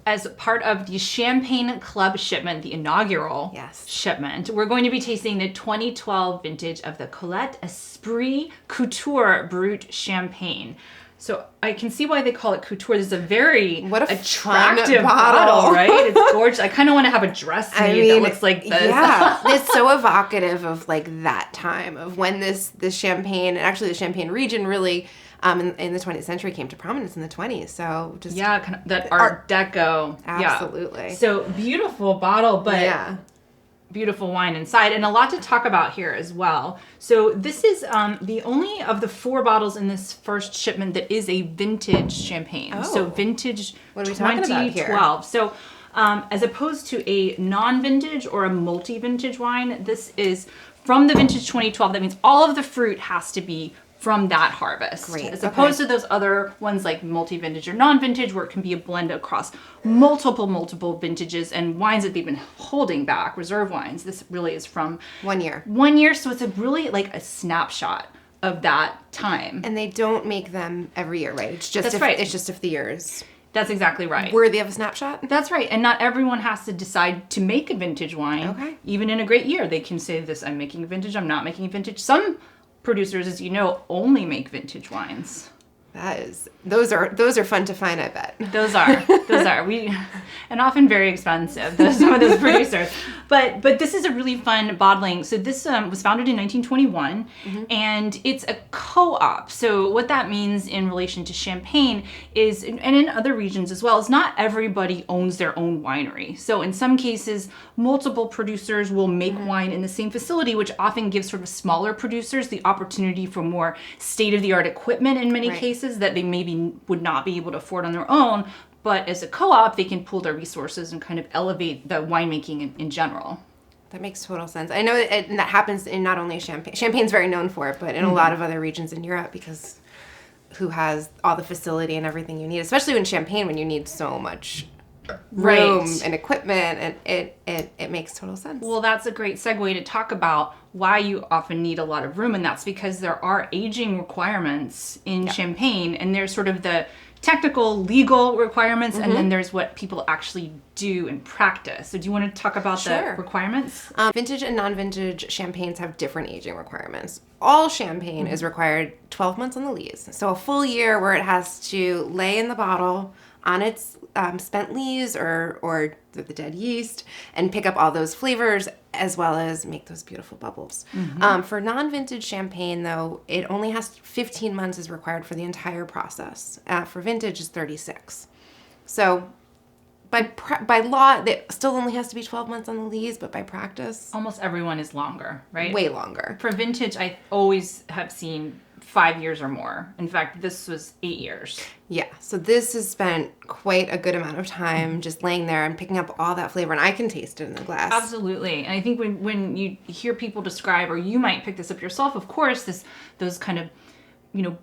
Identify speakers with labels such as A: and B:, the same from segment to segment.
A: as part of the Champagne Club shipment, the inaugural shipment, we're going to be tasting the 2012 vintage of the Collet Esprit Couture Brut Champagne. So I can see why they call it couture. This is a very attractive bottle, right? It's gorgeous. I kind of want to have a dress made that looks like this.
B: Yeah, it's so evocative of like that time of when this champagne, and actually the Champagne region really in the 20th century came to prominence in the 20s. So just
A: kind of that Art Deco.
B: Absolutely.
A: Yeah. So beautiful bottle, but beautiful wine inside, and a lot to talk about here as well. So this is the only of the 4 bottles in this first shipment that is a vintage champagne. Oh. So vintage 2012. So as opposed to a non-vintage or a multi-vintage wine, this is from the vintage 2012. That means all of the fruit has to be from that harvest.
B: Great.
A: As opposed to those other ones like multi-vintage or non-vintage, where it can be a blend across multiple vintages and wines that they've been holding back, reserve wines. This really is from
B: 1 year.
A: 1 year, so it's a really like a snapshot of that time.
B: And they don't make them every year, right? It's just it's just if the years.
A: That's exactly right.
B: Worthy of a snapshot?
A: That's right. And not everyone has to decide to make a vintage wine. Okay. Even in a great year, they can say this, I'm making a vintage, I'm not making a vintage. Some producers, as you know, only make vintage wines. Those are fun to find, I bet. Those are and often very expensive. Some of those producers, but this is a really fun bottling. So this was founded in 1921, and it's a co-op. So what that means in relation to Champagne is, and in other regions as well, is not everybody owns their own winery. So in some cases, multiple producers will make wine in the same facility, which often gives sort of smaller producers the opportunity for more state-of-the-art equipment in many cases that they maybe would not be able to afford on their own, but as a co-op, they can pool their resources and kind of elevate the winemaking in general.
B: That makes total sense. I know that happens in not only Champagne. Champagne's very known for it, but in a lot of other regions in Europe, because who has all the facility and everything you need, especially in Champagne when you need so much room and equipment, and it makes total sense.
A: Well, that's a great segue to talk about why you often need a lot of room, and that's because there are aging requirements in Champagne, and there's sort of the technical legal requirements, and then there's what people actually do in practice. So do you want to talk about the requirements?
B: Vintage and non-vintage champagnes have different aging requirements. All champagne is required 12 months on the lees, so a full year where it has to lay in the bottle on its spent lees or the dead yeast, and pick up all those flavors as well as make those beautiful bubbles. For non-vintage champagne, though, it only has 15 months is required for the entire process. For vintage, is 36. So by law, it still only has to be 12 months on the lees, but by practice,
A: almost everyone is longer, right?
B: Way longer.
A: For vintage, I always have seen 5 years or more. In fact, this was 8 years.
B: Yeah, so this has spent quite a good amount of time just laying there and picking up all that flavor, and I can taste it in the glass.
A: Absolutely. And I think when you hear people describe, or you might pick this up yourself, of course, those kind of,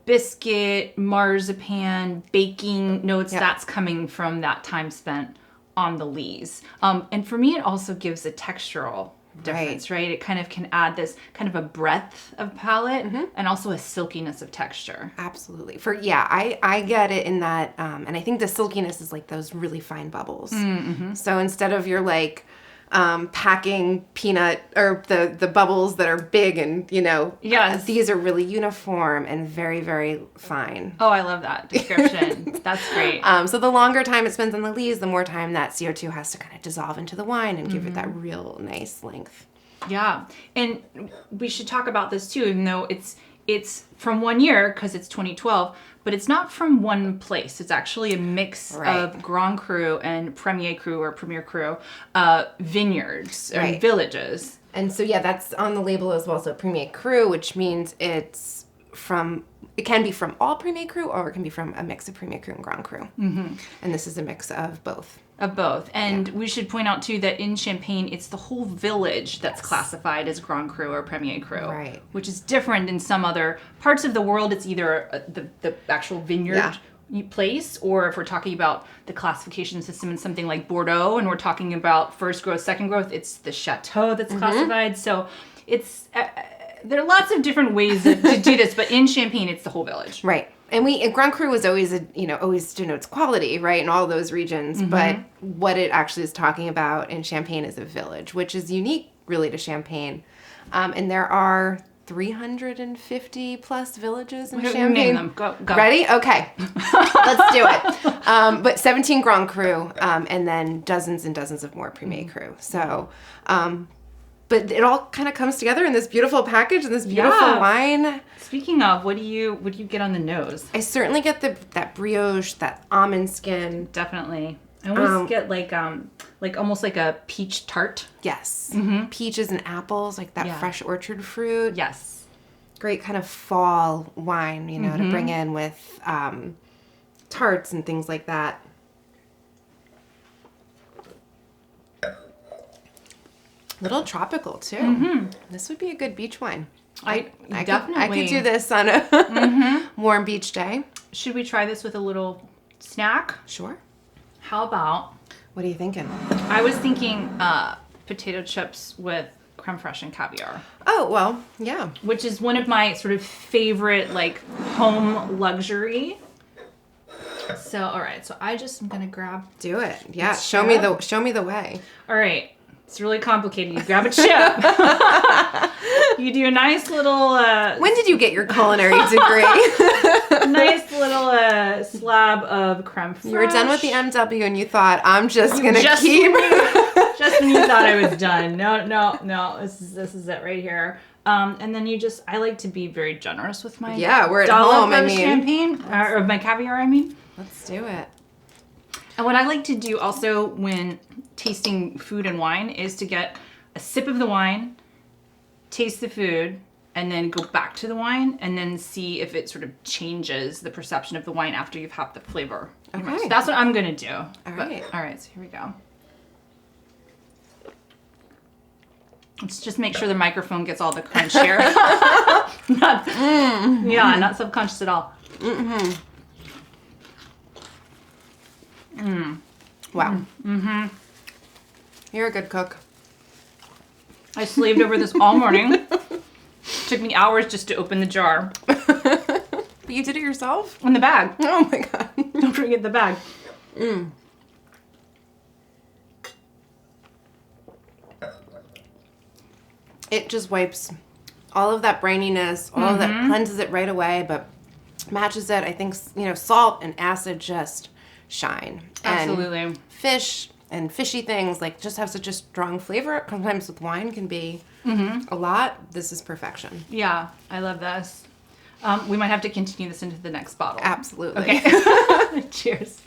A: biscuit, marzipan, baking notes, that's coming from that time spent on the lees. And for me, it also gives a textural difference, right? It kind of can add this kind of a breadth of palate and also a silkiness of texture.
B: Absolutely. I get it in that, and I think the silkiness is like those really fine bubbles. So instead of your like packing peanut or the bubbles that are big and these are really uniform and very, very fine.
A: Oh, I love that description. That's great.
B: So the longer time it spends on the lees, the more time that CO2 has to kind of dissolve into the wine and give it that real nice length.
A: Yeah, and we should talk about this too, even though it's from 1 year because it's 2012, but it's not from one place. It's actually a mix of Grand Cru and Premier Cru vineyards and villages.
B: And so, that's on the label as well. So Premier Cru, which means it can be from all Premier Cru, or it can be from a mix of Premier Cru and Grand Cru. And this is a mix of both.
A: And we should point out too that in Champagne, it's the whole village that's classified as Grand Cru or Premier Cru, which is different in some other parts of the world. It's either the actual vineyard place, or if we're talking about the classification system in something like Bordeaux, and we're talking about first growth, second growth, it's the chateau that's classified. So it's there are lots of different ways to do this, but in Champagne, it's the whole village.
B: Right. And Grand Cru was always always denotes quality, right, in all those regions. But what it actually is talking about in Champagne is a village, which is unique really to Champagne. And there are 350 plus villages in Champagne.
A: Name them. Go.
B: Ready? Okay. Let's do it. But 17 Grand Cru, and then dozens and dozens of more Premier Cru. So, but it all kind of comes together in this beautiful package and this beautiful wine.
A: Speaking of, what do you get on the nose?
B: I certainly get that brioche, that almond skin.
A: Definitely. I almost get like almost like a peach tart.
B: Yes. Peaches and apples, like that fresh orchard fruit.
A: Yes.
B: Great kind of fall wine, to bring in with tarts and things like that. Little tropical too. This would be a good beach wine.
A: I
B: could do this on a warm beach day.
A: Should we try this with a little snack?
B: Sure.
A: How about?
B: What are you thinking?
A: I was thinking potato chips with crème fraîche and caviar.
B: Oh, well, yeah.
A: Which is one of my sort of favorite home luxury. So, all right. So I'm gonna grab.
B: Do it. Yeah. Show me the way.
A: All right. It's really complicated. You grab a chip. You do a nice little...
B: when did you get your culinary degree?
A: Nice little slab of crème fraîche.
B: You were done with the MW and you thought, I'm just going to keep...
A: Just when you thought I was done. No. This is it right here. And then I like to be very generous with my...
B: Yeah, we're at home,
A: champagne. Or my caviar, I mean.
B: Let's do it.
A: And what I like to do also when tasting food and wine is to get a sip of the wine, taste the food, and then go back to the wine and then see if it sort of changes the perception of the wine after you've had the flavor.
B: Okay.
A: So that's what I'm going to do.
B: All right.
A: All right, so here we go. Let's just make sure the microphone gets all the crunch here. Not subconscious at all.
B: Wow. You're a good cook.
A: I slaved over this all morning. Took me hours just to open the jar.
B: But you did it yourself?
A: In the bag.
B: Oh my god.
A: Don't forget the bag.
B: It just wipes all of that braininess, all of that, cleanses it right away, but matches it. I think, salt and acid just shine.
A: Absolutely.
B: And fish and fishy things just have such a strong flavor. Sometimes with wine can be a lot. This is perfection.
A: Yeah, I love this. We might have to continue this into the next bottle.
B: Absolutely.
A: Okay. Cheers.